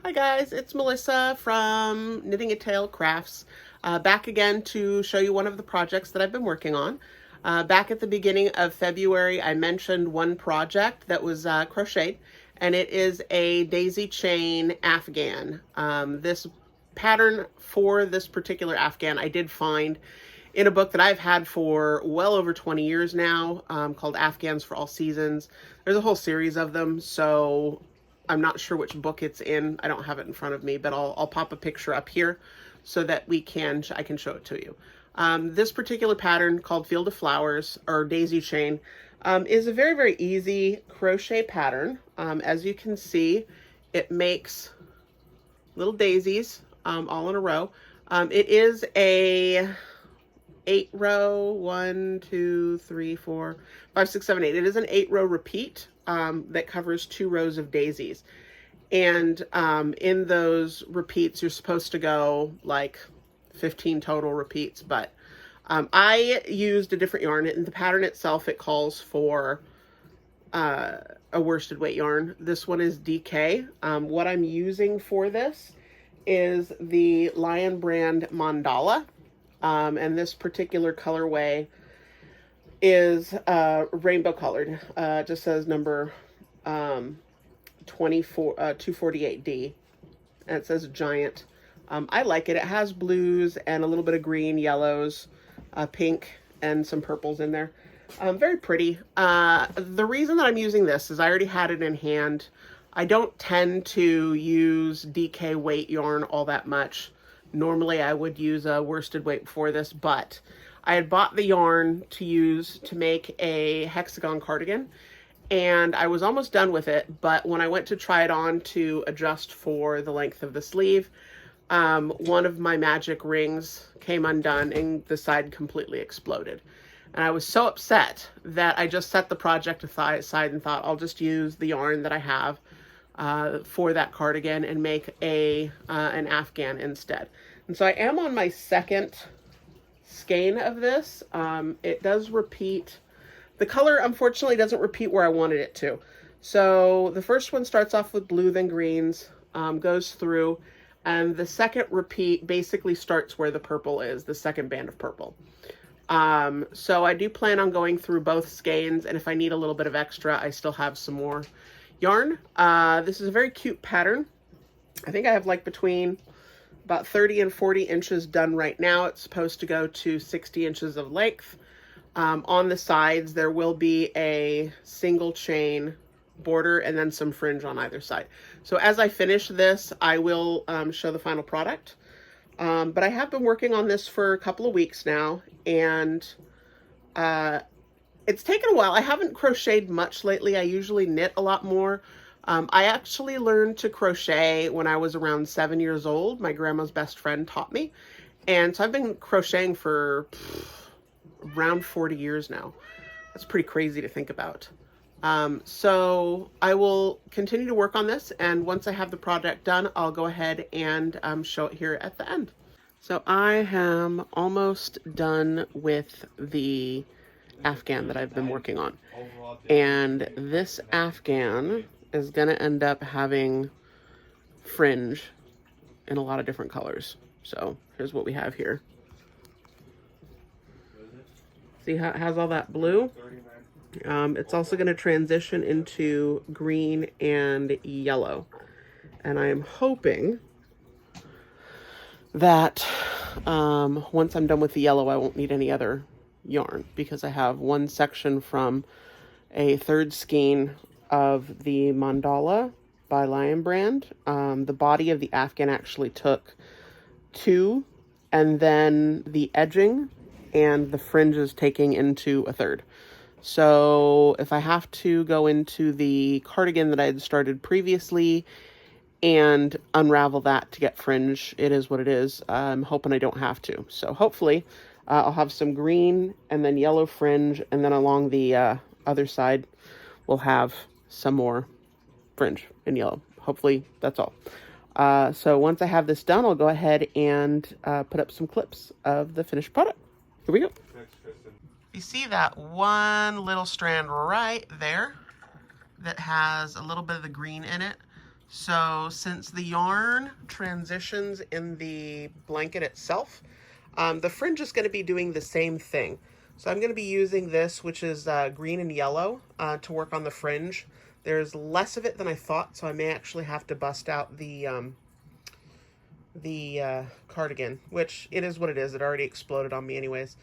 Hi guys, it's Melissa from Knitting a Tale Crafts, back again to show you one of the projects that I've been working on. Back at the beginning of February, I mentioned one project that was crocheted, and it is a daisy chain Afghan. This pattern for this particular Afghan I did find in a book that I've had for well over 20 years now, called Afghans for All Seasons. There's a whole series of them, so I'm not sure which book it's in. I don't have it in front of me, but I'll pop a picture up here so that I can show it to you. This particular pattern, called Field of Flowers or Daisy Chain, is a very, very easy crochet pattern. As you can see, it makes little daisies all in a row. It is a 8-row, 1, 2, 3, 4, 5, 6, 7, 8. It is an 8-row repeat that covers 2 rows of daisies. And in those repeats, you're supposed to go like 15 total repeats, but I used a different yarn. In the pattern itself, it calls for a worsted weight yarn. This one is DK. What I'm using for this is the Lion brand Mandala. And this particular colorway is rainbow colored. It just says number 248D, and it says giant. I like it. It has blues and a little bit of green, yellows, pink, and some purples in there. Very pretty. The reason that I'm using this is I already had it in hand. I don't tend to use DK weight yarn all that much. Normally I would use a worsted weight for this, but I had bought the yarn to use to make a hexagon cardigan, and I was almost done with it, but when I went to try it on to adjust for the length of the sleeve, one of my magic rings came undone and the side completely exploded. And I was so upset that I just set the project aside and thought I'll just use the yarn that I have for that cardigan and make an Afghan instead. And so I am on my second skein of this. It does repeat. The color, unfortunately, doesn't repeat where I wanted it to. So the first one starts off with blue, then greens, goes through, and the second repeat basically starts where the purple is, the second band of purple. So I do plan on going through both skeins, and if I need a little bit of extra, I still have some more yarn. This is a very cute pattern. I think I have like between about 30 and 40 inches done right now. It's supposed to go to 60 inches of length. On the sides, there will be a single chain border and then some fringe on either side. So as I finish this, I will show the final product. But I have been working on this for a couple of weeks now, and it's taken a while. I haven't crocheted much lately. I usually knit a lot more. I actually learned to crochet when I was around 7 years old. My grandma's best friend taught me. And so I've been crocheting for around 40 years now. That's pretty crazy to think about. So I will continue to work on this, and once I have the project done, I'll go ahead and show it here at the end. So I am almost done with the Afghan that I've been working on. And this Afghan is going to end up having fringe in a lot of different colors. So here's what we have here. See how it has all that blue? It's also going to transition into green and yellow. And I am hoping that once I'm done with the yellow, I won't need any other yarn, because I have one section from a third skein of the Mandala by Lion brand. The body of the Afghan actually took 2, and then the edging and the fringes taking into a third. So if I have to go into the cardigan that I had started previously and unravel that to get fringe, it is what it is. I'm hoping I don't have to. So hopefully I'll have some green and then yellow fringe, and then along the other side we'll have some more fringe in yellow. Hopefully that's all. So once I have this done, I'll go ahead and put up some clips of the finished product. Here we go. You see that one little strand right there that has a little bit of the green in it? So since the yarn transitions in the blanket itself, the fringe is going to be doing the same thing. So I'm going to be using this, which is green and yellow, to work on the fringe. There's less of it than I thought, so I may actually have to bust out the cardigan, which it is what it is. It already exploded on me anyways.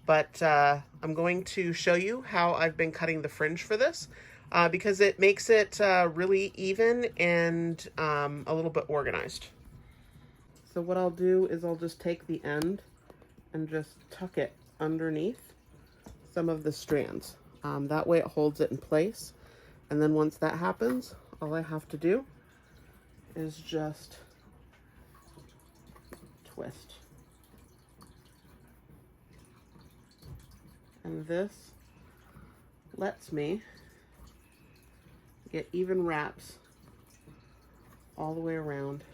But I'm going to show you how I've been cutting the fringe for this, because it makes it really even and a little bit organized. So what I'll do is I'll just take the end and just tuck it underneath some of the strands. That way it holds it in place. And then once that happens, all I have to do is just twist. And this lets me get even wraps all the way around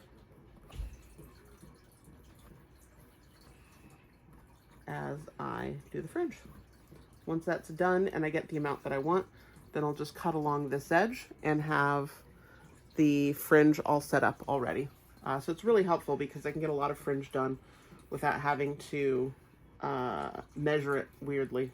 as I do the fringe. Once that's done and I get the amount that I want, then I'll just cut along this edge and have the fringe all set up already. So it's really helpful because I can get a lot of fringe done without having to measure it weirdly.